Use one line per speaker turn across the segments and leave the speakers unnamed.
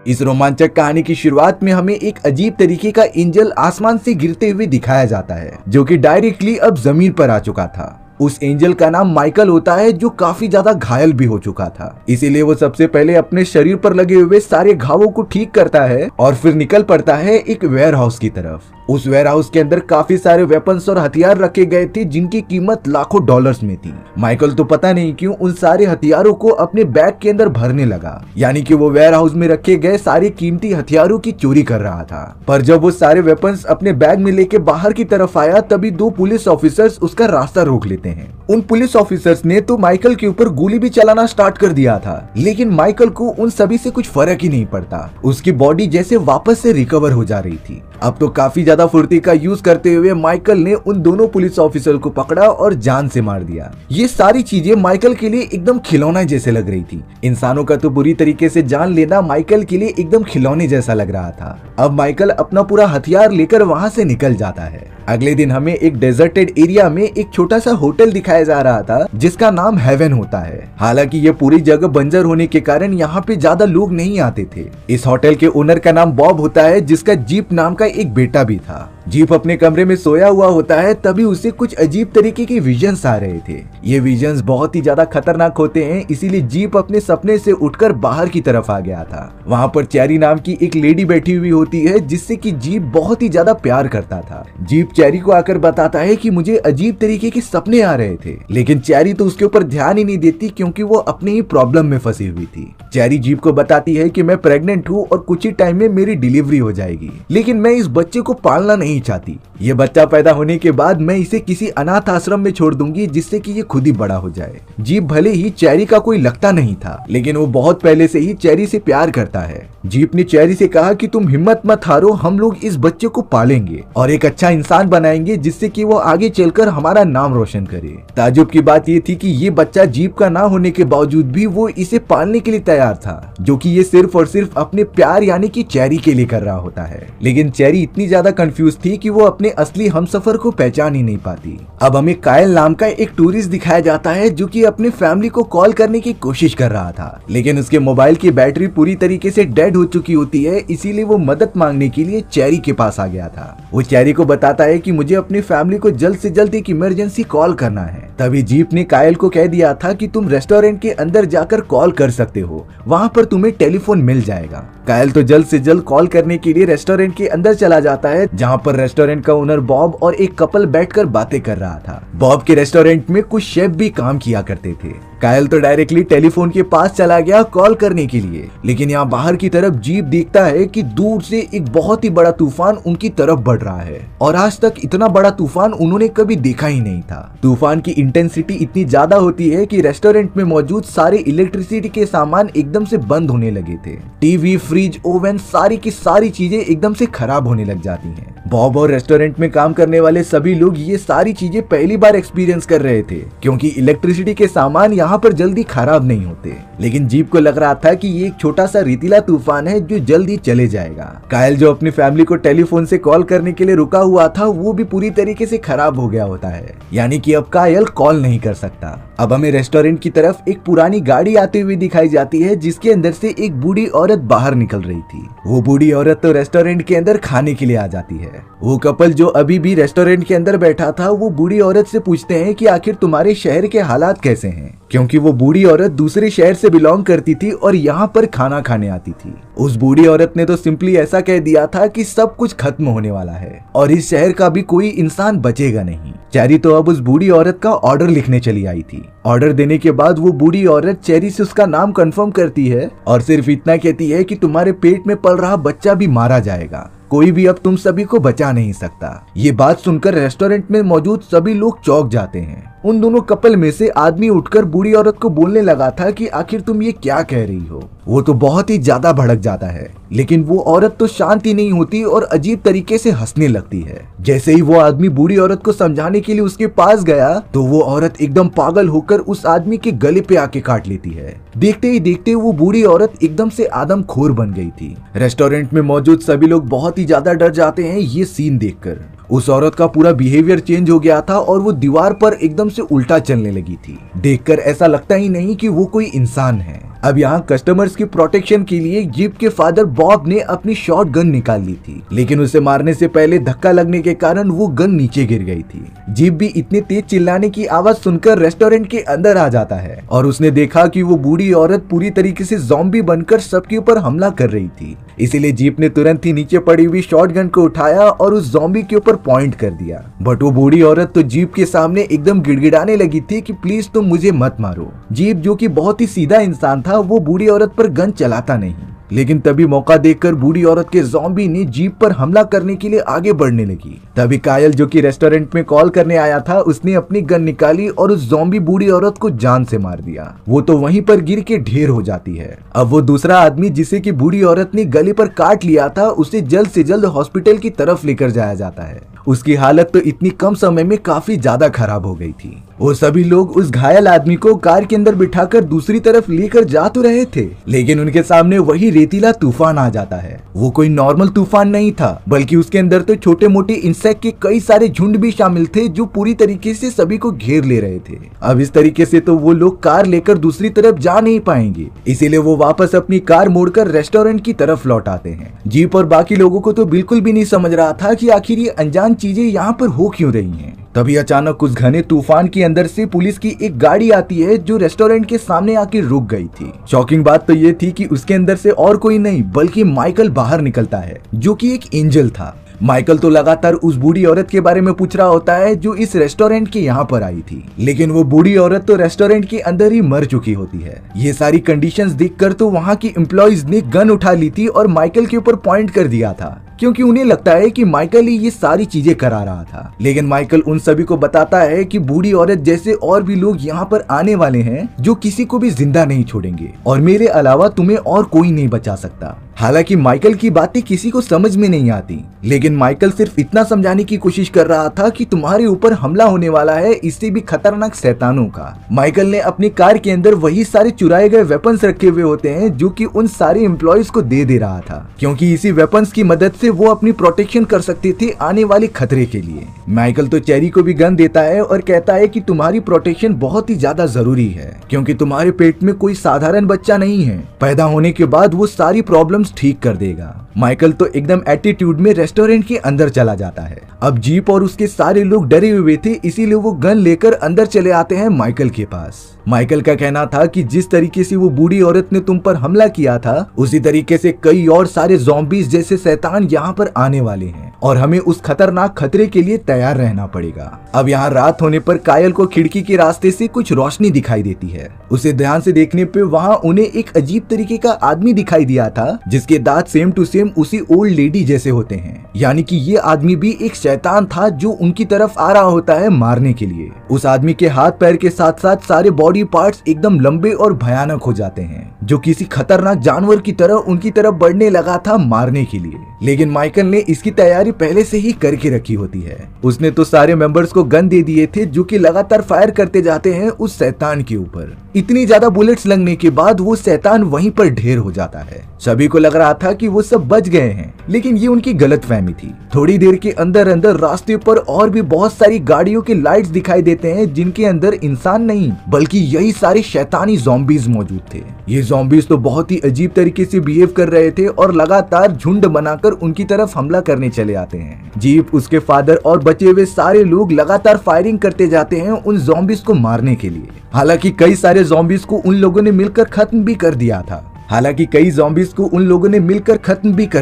इस रोमांचक कहानी की शुरुआत में हमें एक अजीब तरीके का एंजल आसमान से गिरते हुए दिखाया जाता है, जो कि डायरेक्टली अब जमीन पर आ चुका था। उस एंजल का नाम माइकल होता है, जो काफी ज्यादा घायल भी हो चुका था। इसीलिए वो सबसे पहले अपने शरीर पर लगे हुए सारे घावों को ठीक करता है और फिर निकल पड़ता है एक वेयर हाउस की तरफ। उस वेयर हाउस के अंदर काफी सारे वेपन्स और हथियार रखे गए थे, जिनकी कीमत लाखों डॉलर्स में थी। माइकल तो पता नहीं क्यों उन सारे हथियारों को अपने बैग के अंदर भरने लगा, यानी कि वो वेयर हाउस में रखे गए सारे कीमती हथियारों की चोरी कर रहा था। पर जब वो सारे वेपन्स अपने बैग में लेके बाहर की तरफ आया, तभी दो पुलिस ऑफिसर्स उसका रास्ता रोक लेते हैं। उन पुलिस ऑफिसर्स ने तो माइकल के ऊपर गोली भी चलाना स्टार्ट कर दिया था, लेकिन माइकल को उन सभी से कुछ फर्क ही नहीं पड़ता। उसकी बॉडी जैसे वापस से रिकवर हो जा रही थी। अब तो काफी ज्यादा फुर्ती का यूज करते हुए माइकल ने उन दोनों पुलिस ऑफिसर को पकड़ा और जान से मार दिया। ये सारी चीजें माइकल के लिए एकदम खिलौना जैसे लग रही थी। इंसानों का तो बुरी तरीके से जान लेना माइकल के लिए एकदम खिलौने जैसा लग रहा था। अब माइकल अपना पूरा हथियार लेकर वहां से निकल जाता है। अगले दिन हमें एक डेजर्टेड एरिया में एक छोटा सा होटल दिखाया जा रहा था, जिसका नाम हेवन होता है। हालांकि ये पूरी जगह बंजर होने के कारण यहाँ पे ज्यादा लोग नहीं आते थे। इस होटल के ओनर का नाम बॉब होता है, जिसका जीप नाम का एक बेटा भी था। जीप अपने कमरे में सोया हुआ होता है, तभी उसे कुछ अजीब तरीके के विजन्स आ रहे थे। ये विजन्स बहुत ही ज्यादा खतरनाक होते हैं, इसीलिए जीप अपने सपने से उठकर बाहर की तरफ आ गया था। वहाँ पर चेरी नाम की एक लेडी बैठी हुई होती है, जिससे कि जीप बहुत ही ज्यादा प्यार करता था। जीप चेरी को आकर बताता है कि मुझे अजीब तरीके के सपने आ रहे थे, लेकिन चेरी तो उसके ऊपर ध्यान ही नहीं देती, क्योंकि वो अपने ही प्रॉब्लम में फंसी हुई थी। चेरी जीप को बताती है कि मैं प्रेग्नेंट हूँ और कुछ ही टाइम में मेरी डिलीवरी हो जाएगी, लेकिन मैं इस बच्चे को पालना नहीं चाहती। ये बच्चा पैदा होने के बाद मैं इसे किसी अनाथ आश्रम में छोड़ दूंगी, जिससे कि ये खुद ही बड़ा हो जाए। जीप भले ही चेरी का कोई लगता नहीं था, लेकिन वो बहुत पहले से ही चेरी से प्यार करता है। जीप ने चेरी से कहा कि तुम हिम्मत मत हारो, हम लोग इस बच्चे को पालेंगे और एक अच्छा इंसान बनाएंगे, जिससे कि वो आगे चलकर हमारा नाम रोशन करे। ताजुब की बात ये थी कि ये बच्चा जीप का ना होने के बावजूद भी वो इसे पालने के लिए तैयार था, जो कि ये सिर्फ और सिर्फ अपने प्यार यानी कि चेरी के लिए कर रहा होता है। लेकिन चेरी इतनी ज्यादा कंफ्यूज थी कि वो अपने असली हमसफर को पहचान ही नहीं पाती। अब हमें कायल नाम का एक टूरिस्ट दिखाया जाता है, जो कि अपनी फैमिली को कॉल करने की कोशिश कर रहा था, लेकिन उसके मोबाइल की बैटरी पूरी तरीके से डेड हो चुकी होती है। इसीलिए वो मदद मांगने के लिए चेरी के पास आ गया था। वो चेरी को बताता है कि मुझे अपनी फैमिली को जल्द से जल्द एक इमरजेंसी कॉल करना है। तभी जीप ने कायल को कह दिया था कि तुम रेस्टोरेंट के अंदर जाकर कॉल कर सकते हो, वहाँ पर तुम्हें टेलीफोन मिल जाएगा। कायल तो जल्द से जल्द कॉल करने के लिए रेस्टोरेंट के अंदर चला जाता है, जहाँ पर रेस्टोरेंट का ओनर बॉब और एक कपल बैठकर बातें कर रहा था। बॉब के रेस्टोरेंट में कुछ शेफ भी काम किया करते थे। कायल तो डायरेक्टली टेलीफोन के पास चला गया कॉल करने के लिए, लेकिन यहाँ बाहर की तरफ जीप देखता है कि दूर से एक बहुत ही बड़ा तूफान उनकी तरफ बढ़ रहा है, और आज तक इतना बड़ा तूफान उन्होंने कभी देखा ही नहीं था। तूफान की इंटेंसिटी इतनी ज्यादा होती है कि रेस्टोरेंट में मौजूद सारे इलेक्ट्रिसिटी के सामान एकदम से बंद होने लगे थे। टीवी, फ्रिज, ओवन, सारी की सारी चीजें एकदम से खराब होने लग जाती हैं। बॉब और रेस्टोरेंट में काम करने वाले सभी लोग ये सारी चीजें पहली बार एक्सपीरियंस कर रहे थे, क्योंकि इलेक्ट्रिसिटी के सामान यहाँ पर जल्दी खराब नहीं होते। लेकिन जीप को लग रहा था कि ये एक छोटा सा रेतीला तूफान है जो जल्दी चले जाएगा। कायल जो अपनी फैमिली को टेलीफोन से कॉल करने के लिए रुका हुआ था, वो भी पूरी तरीके से खराब हो गया होता है, यानी कि अब कायल कॉल नहीं कर सकता। अब हमें रेस्टोरेंट की तरफ एक पुरानी गाड़ी आती हुई दिखाई जाती है, जिसके अंदर से एक बूढ़ी औरत बाहर निकल रही थी। वो बूढ़ी औरत तो रेस्टोरेंट के अंदर खाने के लिए आ जाती है। वो कपल जो अभी भी रेस्टोरेंट के अंदर बैठा था, वो बूढ़ी औरत से पूछते हैं कि आखिर तुम्हारे शहर के हालात कैसे हैं, क्योंकि वो बूढ़ी औरत दूसरे शहर से बिलोंग करती थी और यहाँ पर खाना खाने आती थी। उस बूढ़ी औरत ने तो सिंपली ऐसा कह दिया था कि सब कुछ खत्म होने वाला है और इस शहर का भी कोई इंसान बचेगा नहीं। चेरी तो अब उस बूढ़ी औरत का ऑर्डर लिखने चली आई थी। ऑर्डर देने के बाद वो बूढ़ी औरत चेरी से उसका नाम कंफर्म करती है और सिर्फ इतना कहती है कि तुम्हारे पेट में पल रहा बच्चा भी मारा जाएगा, कोई भी अब तुम सभी को बचा नहीं सकता। ये बात सुनकर रेस्टोरेंट में मौजूद सभी लोग चौंक जाते हैं। उन दोनों कपल में से आदमी उठकर बूढ़ी औरत को बोलने लगा था कि आखिर तुम ये क्या कह रही हो। वो तो बहुत ही ज्यादा भड़क जाता है, लेकिन वो औरत तो शांत ही नहीं होती और अजीब तरीके से हंसने लगती है। जैसे ही वो आदमी बूढ़ी औरत को समझाने के लिए उसके पास गया, तो वो औरत एकदम पागल होकर उस आदमी के गले पे आके काट लेती है। देखते ही देखते वो बूढ़ी औरत एकदम से आदमखोर बन गई थी। रेस्टोरेंट में मौजूद सभी लोग बहुत ही ज्यादा डर जाते हैं ये सीन देखकर। उस औरत का पूरा बिहेवियर चेंज हो गया था और वो दीवार पर एकदम से उल्टा चलने लगी थी। देखकर ऐसा लगता ही नहीं कि वो कोई इंसान है। अब यहाँ कस्टमर्स की प्रोटेक्शन के लिए जीप के फादर बॉब ने अपनी शॉट गन निकाल ली थी, लेकिन उसे मारने से पहले धक्का लगने के कारण वो गन नीचे गिर गई थी। जीप भी इतनी तेज चिल्लाने की आवाज सुनकर रेस्टोरेंट के अंदर आ जाता है और उसने देखा कि वो बूढ़ी औरत पूरी तरीके से ज़ॉम्बी बनकर सबके ऊपर हमला कर रही थी। इसीलिए जीप ने तुरंत ही नीचे पड़ी हुई शॉटगन को उठाया और उस ज़ॉम्बी के ऊपर पॉइंट कर दिया। बट वो बूढ़ी औरत तो जीप के सामने एकदम गिड़गिड़ाने लगी थी कि प्लीज तुम मुझे मत मारो। जीप जो कि बहुत ही सीधा इंसान था, वो बूढ़ी औरत पर गन चलाता नहीं, लेकिन तभी मौका देखकर बूढ़ी औरत के ज़ॉम्बी ने जीप पर हमला करने के लिए आगे बढ़ने लगी। तभी कायल जो कि रेस्टोरेंट में कॉल करने आया था, उसने अपनी गन निकाली और उस ज़ॉम्बी बूढ़ी औरत को जान से मार दिया। वो तो वहीं पर गिर के ढेर हो जाती है। अब वो दूसरा आदमी जिसे कि बूढ़ी औरत ने गले पर काट लिया था, उसे जल्द से जल्द हॉस्पिटल की तरफ लेकर जाया जाता है। उसकी हालत तो इतनी कम समय में काफी ज्यादा खराब हो गई थी। वो सभी लोग उस घायल आदमी को कार के अंदर बिठाकर दूसरी तरफ लेकर जा तो रहे थे, लेकिन उनके सामने वही रेतीला तूफान आ जाता है। वो कोई नॉर्मल तूफान नहीं था, बल्कि उसके अंदर तो छोटे मोटे इंसेक्ट के कई सारे झुंड भी शामिल थे जो पूरी तरीके से सभी को घेर ले रहे थे। अब इस तरीके से तो वो लोग कार लेकर दूसरी तरफ जा नहीं पाएंगे, इसीलिए वो वापस अपनी कार मोड़कर रेस्टोरेंट की तरफ लौट आते हैं। जीप और बाकी लोगों को तो बिल्कुल भी नहीं समझ रहा था कि आखिर ये अनजान चीजें यहाँ पर हो क्यों रही हैं। तभी अचानक उस घने तूफान के अंदर से पुलिस की एक गाड़ी आती है जो रेस्टोरेंट के सामने आके रुक गई थी। शॉकिंग बात तो ये थी कि उसके अंदर से और कोई नहीं बल्कि माइकल बाहर निकलता है, जो कि एक एंजल था। माइकल तो लगातार उस बूढ़ी औरत के बारे में पूछ रहा होता है जो इस रेस्टोरेंट के यहाँ पर आई थी, लेकिन वो बूढ़ी औरत तो रेस्टोरेंट के अंदर ही मर चुकी होती है। ये सारी कंडीशंस देखकर तो वहाँ की एम्प्लॉइज ने गन उठा ली थी और माइकल के ऊपर पॉइंट कर दिया था, क्योंकि उन्हें लगता है कि माइकल ही ये सारी चीजें करा रहा था। लेकिन माइकल उन सभी को बताता है कि बूढ़ी औरत जैसे और भी लोग यहाँ पर आने वाले हैं जो किसी को भी जिंदा नहीं छोड़ेंगे और मेरे अलावा तुम्हें और कोई नहीं बचा सकता। हालांकि माइकल की बातें किसी को समझ में नहीं आती, लेकिन माइकल सिर्फ इतना समझाने की कोशिश कर रहा था कि तुम्हारे ऊपर हमला होने वाला है इससे भी खतरनाक शैतानों का। माइकल ने अपनी कार के अंदर वही सारे चुराए गए वेपन्स रखे हुए होते हैं जो कि उन सारे एम्प्लॉइज को दे रहा था, क्योंकि इसी वेपन्स की मदद से वो अपनी प्रोटेक्शन कर सकते थे आने वाले खतरे के लिए। माइकल तो चेरी को भी गन देता है और कहता है कि तुम्हारी प्रोटेक्शन बहुत ही ज्यादा जरूरी है, क्योंकि तुम्हारे पेट में कोई साधारण बच्चा नहीं है। पैदा होने के बाद वो सारी प्रॉब्लम्स ठीक कर देगा। माइकल तो एकदम एटीट्यूड में रेस्टोरेंट के अंदर चला जाता है। अब जीप और उसके सारे लोग डरे हुए थे, इसीलिए वो गन लेकर अंदर चले आते हैं माइकल के पास। माइकल का कहना था कि जिस तरीके से वो बूढ़ी औरत ने तुम पर हमला किया था, उसी तरीके से कई और सारे ज़ॉम्बीज़ जैसे शैतान यहाँ पर आने वाले हैं और हमें उस खतरनाक खतरे के लिए तैयार रहना पड़ेगा। अब यहाँ रात होने पर कायल को खिड़की के रास्ते से कुछ रोशनी दिखाई देती है। उसे ध्यान से देखने पे वहाँ उन्हें एक अजीब तरीके का आदमी दिखाई दिया था, जिसके दांत सेम टू सेम उसी ओल्ड लेडी जैसे होते हैं। यानी कि ये आदमी भी एक शैतान था जो उनकी तरफ आ रहा होता है मारने के लिए। उस आदमी के हाथ पैर के साथ साथ सारे बॉडी पार्ट्स एकदम लंबे और भयानक हो जाते हैं, जो किसी खतरनाक जानवर की तरह उनकी तरफ बढ़ने लगा था मारने के लिए। लेकिन माइकल ने इसकी तैयारी पहले से ही करके रखी होती है। उसने तो सारे मेंबर्स को गन दे दिए थे जो कि लगातार फायर करते जाते हैं उस शैतान के ऊपर। इतनी ज्यादा बुलेट्स लगने के बाद वो शैतान वहीं पर ढेर हो जाता है। सभी को लग रहा था कि वो सब बच गए हैं, लेकिन ये उनकी गलतफहमी थी। थोड़ी देर के अंदर अंदर रास्ते पर और भी बहुत सारी गाड़ियों के लाइट्स दिखाई देते हैं, जिनके अंदर इंसान नहीं बल्कि यही सारे शैतानी ज़ॉम्बीज़ मौजूद थे। ये ज़ॉम्बीज़ तो बहुत ही अजीब तरीके से बिहेव कर रहे थे और लगातार झुंड बनाकर उनकी तरफ हमला करने चले आते हैं। जीप, उसके फादर और बचे हुए सारे लोग लगातार फायरिंग करते जाते हैं उन ज़ॉम्बीज़ को मारने के लिए। हालांकि कई सारे ज़ॉम्बीज़ को उन लोगों ने मिलकर खत्म भी कर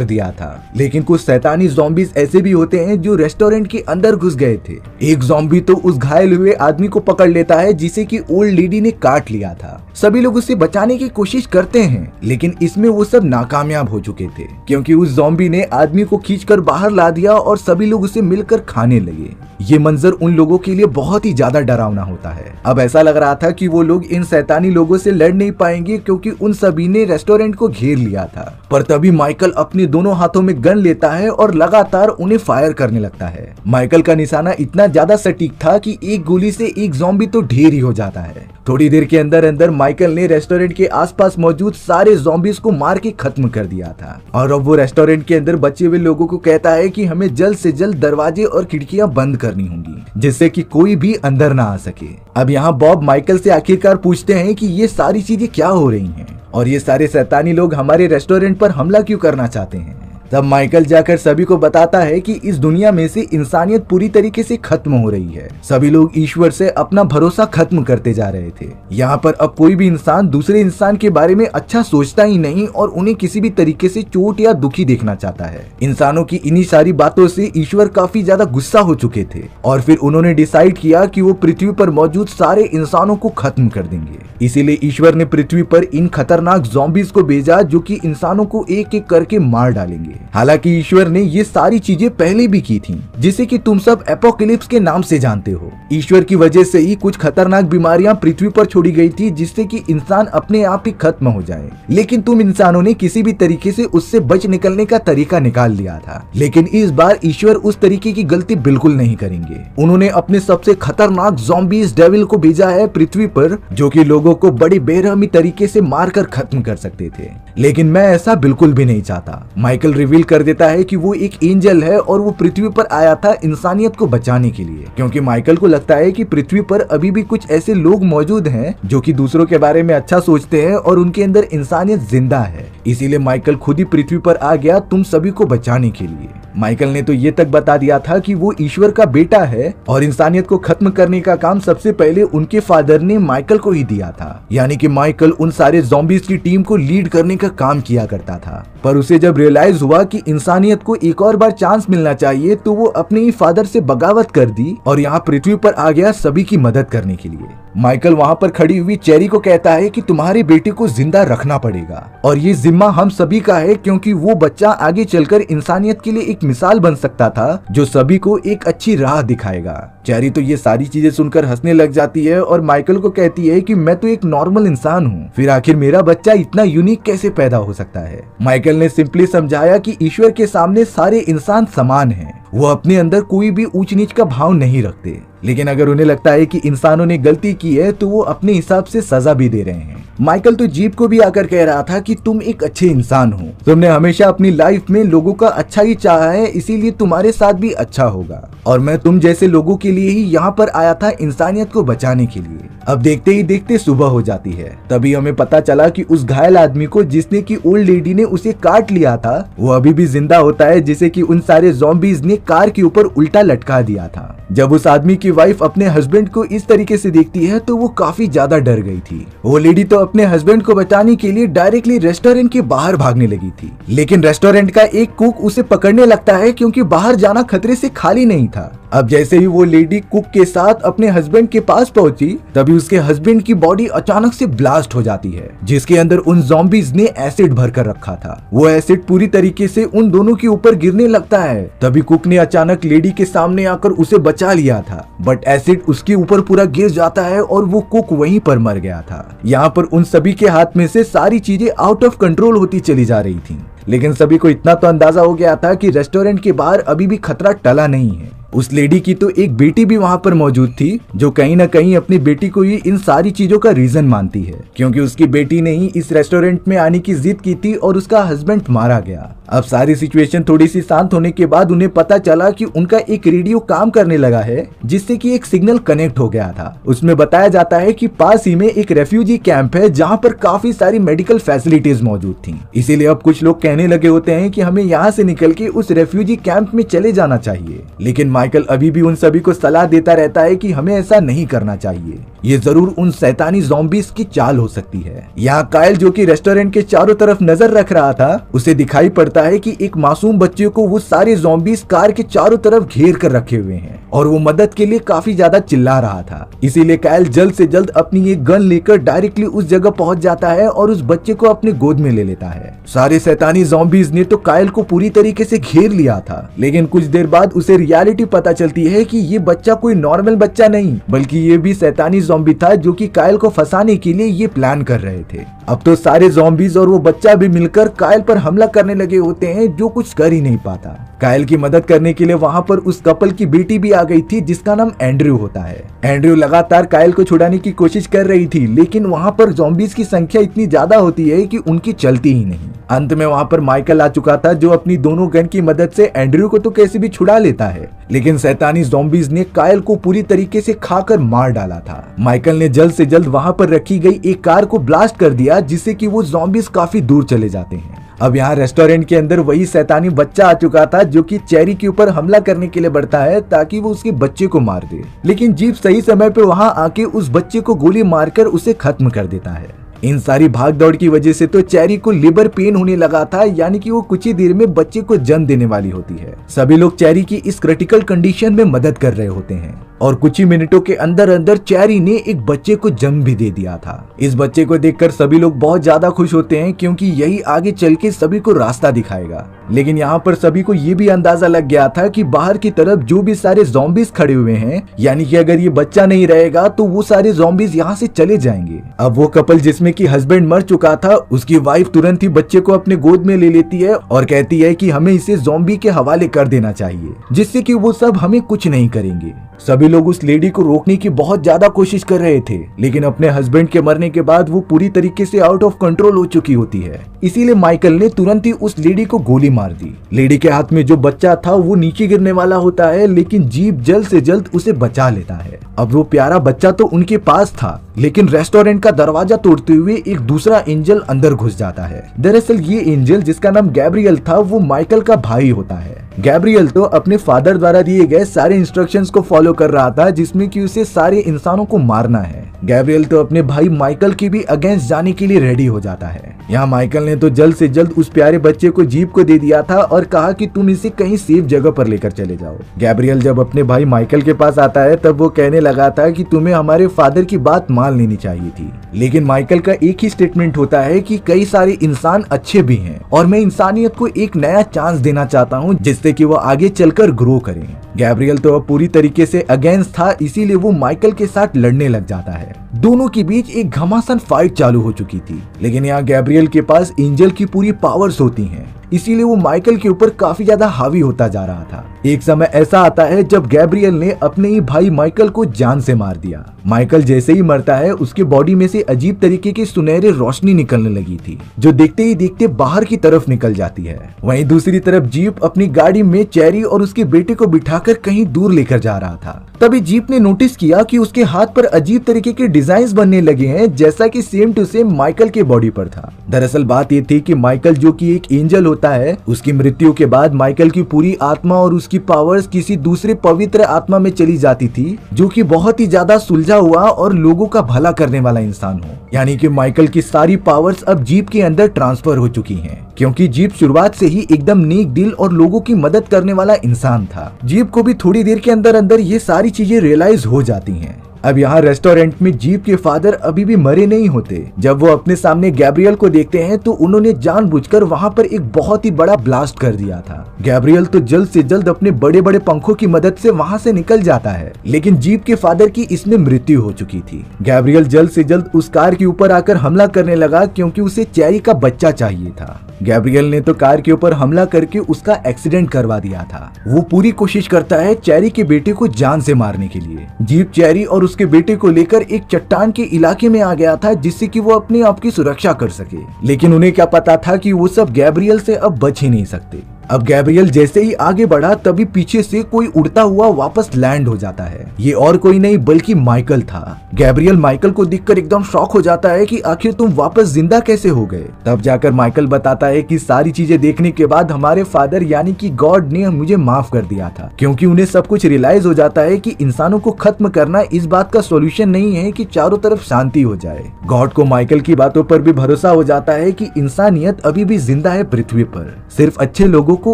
दिया था। लेकिन कुछ शैतानी ज़ॉम्बीज़ ऐसे भी होते हैं जो रेस्टोरेंट के अंदर घुस गए थे। एक ज़ॉम्बी तो उस घायल हुए आदमी को पकड़ लेता है जिसे कि ओल्ड लेडी ने काट लिया था। सभी लोग उसे बचाने की कोशिश करते हैं, लेकिन इसमें वो सब नाकामयाब हो चुके थे, क्योंकि उस ज़ॉम्बी ने आदमी को खींचकर बाहर ला दिया और सभी लोग उसे मिलकर खाने लगे। ये मंजर उन लोगों के लिए बहुत ही ज्यादा डरावना होता है। अब ऐसा लग रहा था कि वो लोग इन शैतानी लोगों से लड़ नहीं पाएंगे, क्योंकि उन सभी ने रेस्टोरेंट को घेर लिया था। पर तभी माइकल अपने दोनों हाथों में गन लेता है और लगातार उन्हें फायर करने लगता है। माइकल का निशाना इतना ज्यादा सटीक था कि एक गोली से एक ज़ॉम्बी तो ढेर ही हो जाता है। थोड़ी देर के अंदर अंदर माइकल ने रेस्टोरेंट के आसपास मौजूद सारे ज़ॉम्बीज़ को मार के खत्म कर दिया था और अब वो रेस्टोरेंट के अंदर बचे हुए लोगों को कहता है कि हमें जल्द से जल्द दरवाजे और खिड़कियां बंद करनी होंगी, जिससे कि कोई भी अंदर ना आ सके। अब यहाँ बॉब माइकल से आखिरकार पूछते हैं कि ये सारी चीजें क्या हो रही हैं और ये सारे शैतानी लोग हमारे रेस्टोरेंट पर हमला क्यों करना चाहते हैं। तब माइकल जाकर सभी को बताता है कि इस दुनिया में से इंसानियत पूरी तरीके से खत्म हो रही है। सभी लोग ईश्वर से अपना भरोसा खत्म करते जा रहे थे। यहाँ पर अब कोई भी इंसान दूसरे इंसान के बारे में अच्छा सोचता ही नहीं और उन्हें किसी भी तरीके से चोट या दुखी देखना चाहता है। इंसानों की इन्हीं सारी बातों से ईश्वर काफी ज्यादा गुस्सा हो चुके थे और फिर उन्होंने डिसाइड किया कि वो पृथ्वी पर मौजूद सारे इंसानों को खत्म कर देंगे। इसीलिए ईश्वर ने पृथ्वी पर इन खतरनाक ज़ॉम्बीज को भेजा जो कि इंसानों को एक एक करके मार डालेंगे। हालांकि ईश्वर ने ये सारी चीजें पहले भी की थी, जिसे कि तुम सब एपोकलिप्स के नाम से जानते हो। ईश्वर की वजह से ही कुछ खतरनाक बीमारियां पृथ्वी पर छोड़ी गई थी, जिससे कि इंसान अपने आप ही खत्म हो जाए। लेकिन तुम इंसानों ने किसी भी तरीके से उससे बच निकलने का तरीका निकाल लिया था। लेकिन इस बार ईश्वर उस तरीके की गलती बिल्कुल नहीं करेंगे। उन्होंने अपने सबसे खतरनाक ज़ॉम्बीज डेविल को भेजा है पृथ्वी पर, जो कि लोगों को बड़ी बेरहमी तरीके से मारकर खत्म कर सकते थे। लेकिन मैं ऐसा बिल्कुल भी नहीं चाहता। माइकल रिवील कर देता है कि वो एक एंजल है और वो पृथ्वी पर आया था इंसानियत को बचाने के लिए, क्योंकि माइकल को लगता है कि पृथ्वी पर अभी भी कुछ ऐसे लोग मौजूद हैं जो कि दूसरों के बारे में अच्छा सोचते हैं और उनके अंदर इंसानियत जिंदा है। इसीलिए माइकल खुद ही पृथ्वी पर आ गया तुम सभी को बचाने के लिए। माइकल ने तो ये तक बता दिया था कि वो ईश्वर का बेटा है और इंसानियत को खत्म करने का काम सबसे पहले उनके फादर ने माइकल को ही दिया था। यानी कि माइकल उन सारे ज़ॉम्बीज की टीम को लीड करने का काम किया करता था। पर उसे जब रियलाइज हुआ कि इंसानियत को एक और बार चांस मिलना चाहिए, तो वो अपने ही फादर से बगावत कर दी और यहाँ पृथ्वी पर आ गया सभी की मदद करने के लिए। माइकल वहाँ पर खड़ी हुई चेरी को कहता है कि तुम्हारे बेटे को जिंदा रखना पड़ेगा और ये जिम्मा हम सभी का है, क्योंकि वो बच्चा आगे चलकर इंसानियत के लिए एक मिसाल बन सकता था जो सभी को एक अच्छी राह दिखाएगा। चेरी तो ये सारी चीजें सुनकर हंसने लग जाती है और माइकल को कहती है कि मैं तो एक नॉर्मल इंसान हूँ, फिर आखिर मेरा बच्चा इतना यूनिक कैसे पैदा हो सकता है। माइकल ने सिंपली समझाया कि ईश्वर के सामने सारे इंसान समान हैं। वो अपने अंदर कोई भी ऊंच नीच का भाव नहीं रखते, लेकिन अगर उन्हें लगता है कि इंसानों ने गलती की है तो वो अपने हिसाब से सजा भी दे रहे हैं। माइकल तो जीप को भी आकर कह रहा था कि तुम एक अच्छे इंसान हो, तुमने हमेशा अपनी लाइफ में लोगों का अच्छा ही चाहा है, इसीलिए तुम्हारे साथ भी अच्छा होगा और मैं तुम जैसे लोगों के लिए ही यहाँ पर आया था इंसानियत को बचाने के लिए। अब देखते ही देखते सुबह हो जाती है। तभी हमें पता चला कि उस घायल आदमी को जिसने की ओल्ड लेडी ने उसे काट लिया था वो अभी भी जिंदा होता है, जिसे कि उन सारे ज़ॉम्बीज ने कार के ऊपर उल्टा लटका दिया था। जब उस आदमी की वाइफ अपने हस्बैंड को इस तरीके से देखती है तो वो काफी ज्यादा डर गई थी। वो लेडी तो अपने हस्बैंड को बचाने के लिए डायरेक्टली रेस्टोरेंट के बाहर भागने लगी थी, लेकिन रेस्टोरेंट का एक कुक उसे पकड़ने लगता है क्योंकि बाहर जाना खतरे से खाली नहीं था। अब जैसे ही वो लेडी कुक के साथ अपने हस्बैंड के पास पहुंची, तभी उसके हस्बैंड की बॉडी अचानक से ब्लास्ट हो जाती है, जिसके अंदर उन ज़ॉम्बीज ने एसिड भर कर रखा था। वो एसिड पूरी तरीके से उन दोनों के ऊपर गिरने लगता है। तभी कुक ने अचानक लेडी के सामने आकर उसे बचा लिया था, बट एसिड उसके ऊपर पूरा गिर जाता है और वो कुक वहीं पर मर गया था। यहाँ पर उन सभी के हाथ में से सारी चीजें आउट ऑफ कंट्रोल होती चली जा रही थी, लेकिन सभी को इतना तो अंदाजा हो गया था कि रेस्टोरेंट के बाहर अभी भी खतरा टला नहीं है। उस लेडी की तो एक बेटी भी वहाँ पर मौजूद थी, जो कहीं ना कहीं अपनी बेटी को ही इन सारी चीजों का रीजन मानती है, क्योंकि उसकी बेटी ने ही इस रेस्टोरेंट में आने की जिद की थी और उसका हस्बैंड मारा गया। अब सारी सिचुएशन थोड़ी सी शांत होने के बाद उन्हें पता चला कि उनका एक रेडियो काम करने लगा है, जिससे कि एक सिग्नल कनेक्ट हो गया था। उसमें बताया जाता है कि पास ही में एक रेफ्यूजी कैंप है जहाँ पर काफी सारी मेडिकल फैसिलिटीज मौजूद थी। इसीलिए अब कुछ लोग कहने लगे होते हैं कि हमें यहाँ से निकल के उस रेफ्यूजी कैंप में चले जाना चाहिए, लेकिन माइकल अभी भी उन सभी को सलाह देता रहता है कि हमें ऐसा नहीं करना चाहिए, ये जरूर उन शैतानी ज़ॉम्बीज की चाल हो सकती है। यहाँ कायल, जो कि रेस्टोरेंट के चारों तरफ नजर रख रहा था, उसे दिखाई पड़ता है कि एक मासूम बच्चे को वो सारे ज़ॉम्बीज कार के चारों तरफ घेर कर रखे हुए हैं और वो मदद के लिए काफी ज्यादा चिल्ला रहा था। इसीलिए कायल जल्द से जल्द अपनी एक गन लेकर डायरेक्टली उस जगह पहुंच जाता है और उस बच्चे को अपने गोद में ले लेता है। सारे शैतानी ज़ॉम्बीज ने तो कायल को पूरी तरीके से घेर लिया था, लेकिन कुछ देर बाद उसे रियलिटी पता चलती है कि ये बच्चा कोई नॉर्मल बच्चा नहीं, बल्कि ये भी शैतानी ज़ॉम्बी था जो कि कायल को फंसाने के लिए ये प्लान कर रहे थे। अब तो सारे ज़ॉम्बीज और वो बच्चा भी मिलकर कायल पर हमला करने लगे होते हैं जो कुछ कर ही नहीं पाता। कायल की मदद करने के लिए वहाँ पर उस कपल की बेटी भी आ गई थी जिसका नाम एंड्रयू होता है। एंड्रयू लगातार कायल को छुड़ाने की कोशिश कर रही थी, लेकिन वहाँ पर ज़ॉम्बीज की संख्या इतनी ज्यादा होती है कि उनकी चलती ही नहीं। अंत में वहाँ पर माइकल आ चुका था जो अपनी दोनों गन की मदद से एंड्रयू को तो कैसे भी छुड़ा लेता है, लेकिन शैतानी ज़ॉम्बीज ने कायल को पूरी तरीके से खाकर मार डाला था। माइकल ने जल्द से जल्द वहाँ पर रखी गई एक कार को ब्लास्ट कर दिया जिससे कि वो ज़ॉम्बीज काफी दूर चले जाते हैं। अब यहाँ रेस्टोरेंट के अंदर वही शैतानी बच्चा आ चुका था जो कि चेरी के ऊपर हमला करने के लिए बढ़ता है ताकि वो उसके बच्चे को मार दे, लेकिन जीप सही समय पे वहाँ आके उस बच्चे को गोली मारकर उसे खत्म कर देता है। इन सारी भाग दौड़ की वजह से तो चेरी को लिवर पेन होने लगा था, यानी कि वो कुछ ही देर में बच्चे को जन्म देने वाली होती है। सभी लोग चेरी की इस क्रिटिकल कंडीशन में मदद कर रहे होते हैं और कुछ ही मिनटों के अंदर अंदर चेरी ने एक बच्चे को जन्म भी दे दिया था। इस बच्चे को देखकर सभी लोग बहुत ज्यादा खुश होते हैं क्योंकि यही आगे चल के सभी को रास्ता दिखाएगा। लेकिन यहाँ पर सभी को ये भी अंदाजा लग गया था कि बाहर की तरफ जो भी सारे ज़ॉम्बीज खड़े हुए हैं, यानी कि अगर ये बच्चा नहीं रहेगा तो वो सारे ज़ॉम्बीज यहाँ से चले जाएंगे। अब वो कपल जिसमें कि हस्बैंड मर चुका था, उसकी वाइफ तुरंत ही बच्चे को अपने गोद में ले लेती है और कहती है कि हमें इसे ज़ॉम्बी के हवाले कर देना चाहिए जिससे कि वो सब हमें कुछ नहीं करेंगे। सभी लोग उस लेडी को रोकने की बहुत ज्यादा कोशिश कर रहे थे, लेकिन अपने हस्बैंड के मरने के बाद वो पूरी तरीके से आउट ऑफ कंट्रोल हो चुकी होती है। इसीलिए माइकल ने तुरंत ही उस लेडी को गोली मार दी। लेडी के हाथ में जो बच्चा था वो नीचे गिरने वाला होता है, लेकिन जीप जल्द से जल्द उसे बचा लेता है। अब वो प्यारा बच्चा तो उनके पास था, लेकिन रेस्टोरेंट का दरवाजा तोड़ते हुए एक दूसरा एंजल अंदर घुस जाता है। दरअसल ये एंजल जिसका नाम गैब्रियल था वो माइकल का भाई होता है। गैब्रियल तो अपने फादर द्वारा दिए गए सारे इंस्ट्रक्शंस को फॉलो कर रहा था जिसमें कि उसे सारे इंसानों को मारना है। गैब्रियल तो अपने भाई माइकल के भी अगेंस्ट जाने के लिए रेडी हो जाता है। यहाँ माइकल ने तो जल्द से जल्द उस प्यारे बच्चे को जीप को दे दिया था और कहा कि तुम इसे कहीं सेफ जगह पर लेकर चले जाओ। गैब्रियल जब अपने भाई माइकल के पास आता है तब वो कहने लगा था कि तुम्हें हमारे फादर की बात मान लेनी चाहिए थी, लेकिन माइकल का एक ही स्टेटमेंट होता है कि कई सारे इंसान अच्छे भी हैं और मैं इंसानियत को एक नया चांस देना चाहता हूँ जिससे कि वो आगे चलकर ग्रो करें। गैब्रियल तो अब पूरी तरीके से अगेंस्ट था, इसीलिए वो माइकल के साथ लड़ने लग जाता है। दोनों के बीच एक घमासान फाइट चालू हो चुकी थी, लेकिन यहाँ गैब्रियल के पास एंजल की पूरी पावर्स होती हैं, इसीलिए वो माइकल के ऊपर काफी ज्यादा हावी होता जा रहा था। एक समय ऐसा आता है जब गैब्रियल ने अपने ही भाई माइकल को जान से मार दिया। माइकल जैसे ही मरता है उसके बॉडी में से अजीब तरीके की सुनहरी रोशनी निकलने लगी थी जो देखते ही देखते बाहर की तरफ निकल जाती है। वहीं दूसरी तरफ जीप अपनी गाड़ी में चेरी और उसके बेटे को बिठाकर कहीं दूर लेकर जा रहा था। तभी जीप ने नोटिस किया कि उसके हाथ पर अजीब तरीके के डिजाइन बनने लगे हैं जैसा कि सेम टू सेम माइकल के बॉडी पर था। दरअसल बात ये थी कि माइकल जो कि एक एंजल होता है, उसकी मृत्यु के बाद माइकल की पूरी आत्मा और उसकी पावर्स किसी दूसरे पवित्र आत्मा में चली जाती थी जो कि बहुत ही ज्यादा सुलझा हुआ और लोगों का भला करने वाला इंसान हो। यानी कि माइकल की सारी पावर्स अब जीप के अंदर ट्रांसफर हो चुकी हैं, क्योंकि जीप शुरुआत से ही एकदम नेक दिल और लोगों की मदद करने वाला इंसान था। जीप को भी थोड़ी देर के अंदर अंदर ये सारी चीजें रियलाइज हो जाती हैं। अब यहाँ रेस्टोरेंट में जीप के फादर अभी भी मरे नहीं होते। जब वो अपने सामने गैब्रियल को देखते हैं तो उन्होंने जानबूझकर वहाँ पर एक बहुत ही बड़ा ब्लास्ट कर दिया था। गैब्रियल तो जल्द से जल्द अपने बड़े बड़े पंखों की मदद से वहाँ से निकल जाता है, लेकिन जीप के फादर की इसमें मृत्यु हो चुकी थी। गैब्रियल जल्द से जल्द उस कार के ऊपर आकर हमला करने लगा क्योंकि उसे चेरी का बच्चा चाहिए था। गैब्रियल ने तो कार के ऊपर हमला करके उसका एक्सीडेंट करवा दिया था। वो पूरी कोशिश करता है चेरी के बेटे को जान से मारने के लिए। जीप चेरी और उसके बेटे को लेकर एक चट्टान के इलाके में आ गया था जिससे कि वो अपने आप की सुरक्षा कर सके, लेकिन उन्हें क्या पता था कि वो सब गैब्रियल से अब बच ही नहीं सकते। अब गैब्रियल जैसे ही आगे बढ़ा तभी पीछे से कोई उड़ता हुआ वापस लैंड हो जाता है। ये और कोई नहीं बल्कि माइकल था। गैब्रियल माइकल को देखकर एकदम शॉक हो जाता है कि आखिर तुम वापस जिंदा कैसे हो गए। तब जाकर माइकल बताता है कि सारी चीजें देखने के बाद हमारे फादर यानी कि गॉड ने मुझे माफ कर दिया था, क्योंकि उन्हें सब कुछ रियलाइज हो जाता है कि इंसानों को खत्म करना इस बात का सॉल्यूशन नहीं है कि चारों तरफ शांति हो जाए। गॉड को माइकल की बातों पर भी भरोसा हो जाता है कि इंसानियत अभी भी जिंदा है पृथ्वी पर, सिर्फ अच्छे लोगों को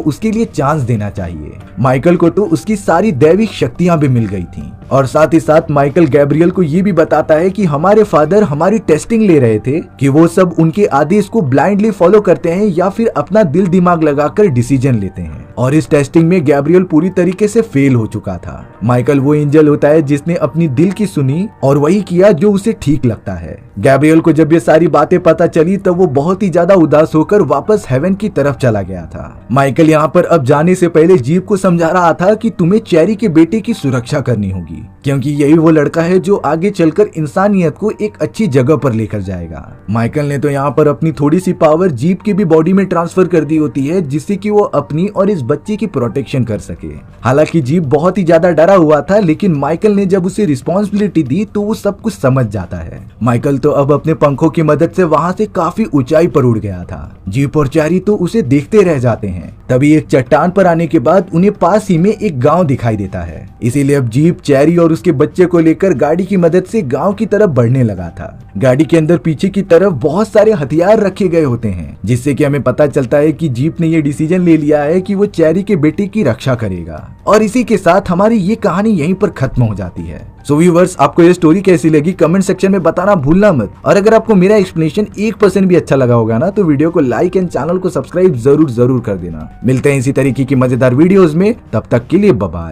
उसके लिए चांस देना चाहिए। माइकल को तो उसकी सारी दैविक शक्तियां भी मिल गई थीं और साथ ही साथ माइकल गैब्रियल को ये भी बताता है कि हमारे फादर हमारी टेस्टिंग ले रहे थे कि वो सब उनके आदेश को ब्लाइंडली फॉलो करते हैं या फिर अपना दिल दिमाग लगाकर डिसीजन लेते हैं। और इस टेस्टिंग में गैब्रियल पूरी तरीके से फेल हो चुका था। माइकल वो एंजल होता है जिसने अपनी दिल की सुनी और वही किया जो उसे ठीक लगता है। गैब्रियल को जब ये सारी बातें पता चली तब वो बहुत ही ज्यादा उदास होकर वापस हेवन की तरफ चला गया था। माइकल यहाँ पर अब जाने से पहले जीप को समझा रहा था कि तुम्हें चेरी के बेटे की सुरक्षा करनी होगी, क्योंकि यही वो लड़का है जो आगे चलकर इंसानियत को एक अच्छी जगह पर लेकर जाएगा। माइकल ने तो यहाँ पर अपनी थोड़ी सी पावर जीप की भी बॉडी में ट्रांसफर कर दी होती है, जिससे कि वो अपनी और इस बच्चे की प्रोटेक्शन कर सके। हालांकि जीप बहुत ही ज्यादा डरा हुआ था, लेकिन माइकल ने जब उसे रिस्पॉन्सिबिलिटी दी तो वो सब कुछ समझ जाता है। माइकल तो अब अपने पंखों की मदद से वहां से काफी ऊंचाई पर उड़ गया था। जीप और चेरी तो उसे देखते रह जाते हैं। तभी एक चट्टान पर आने के बाद उन्हें पास ही में एक गांव दिखाई देता है। इसीलिए अब जीप चेरी और उसके बच्चे को लेकर गाड़ी की मदद से गांव की तरफ बढ़ने लगा था। गाड़ी के अंदर पीछे की तरफ बहुत सारे हथियार रखे गए होते हैं, जिससे कि हमें पता चलता है कि जीप ने ये डिसीजन ले लिया है कि वो चेरी के बेटे की रक्षा करेगा। और इसी के साथ हमारी ये कहानी यहीं पर खत्म हो जाती है। सो व्यूअर्स, आपको ये स्टोरी कैसी लगी कमेंट सेक्शन में बताना भूलना मत। और अगर आपको मेरा एक्सप्लेनेशन 1% भी अच्छा लगा होगा ना, तो वीडियो को लाइक एंड चैनल को सब्सक्राइब जरूर कर देना। मिलते हैं इसी तरीके की मजेदार वीडियोस में, तब तक के लिए बाय बाय।